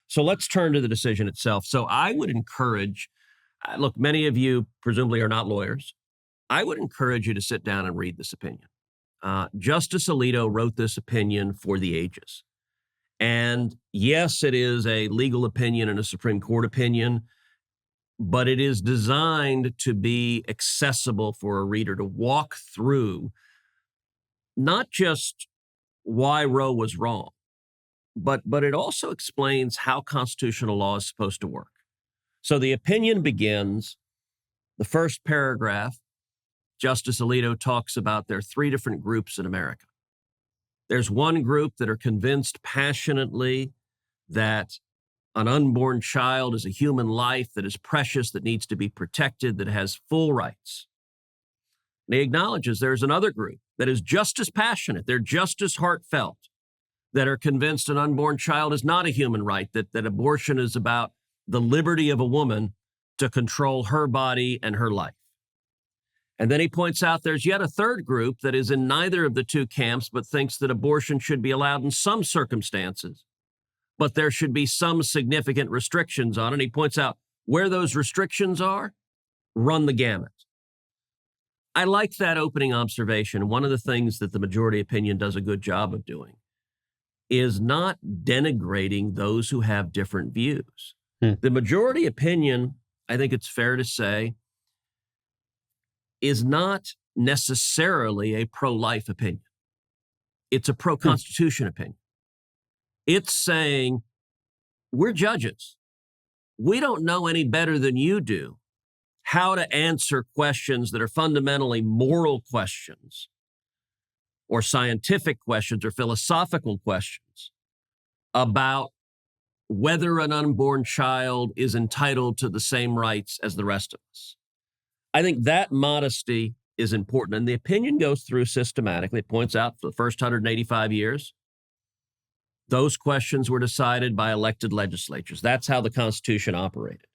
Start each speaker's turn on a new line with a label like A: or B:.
A: So let's turn to the decision itself. So I would encourage, look, many of you presumably are not lawyers. I would encourage you to sit down and read this opinion. Justice Alito wrote this opinion for the ages. And yes, it is a legal opinion and a Supreme Court opinion, but it is designed to be accessible for a reader to walk through not just why Roe was wrong, but it also explains how constitutional law is supposed to work. So the opinion begins, the first paragraph, Justice Alito talks about there are three different groups in America. There's one group that are convinced passionately that an unborn child is a human life that is precious, that needs to be protected, that has full rights. And he acknowledges there's another group that is just as passionate, they're just as heartfelt, that are convinced an unborn child is not a human right, that abortion is about the liberty of a woman to control her body and her life. And then he points out there's yet a third group that is in neither of the two camps, but thinks that abortion should be allowed in some circumstances, but there should be some significant restrictions on it. He points out where those restrictions are, run the gamut. I like that opening observation. One of the things that the majority opinion does a good job of doing is not denigrating those who have different views. The majority opinion, I think it's fair to say, is not necessarily a pro-life opinion. It's a pro-Constitution opinion. It's saying, we're judges. We don't know any better than you do how to answer questions that are fundamentally moral questions or scientific questions or philosophical questions about whether an unborn child is entitled to the same rights as the rest of us. I think that modesty is important. And the opinion goes through systematically. It points out for the first 185 years, those questions were decided by elected legislatures. That's how the Constitution operated.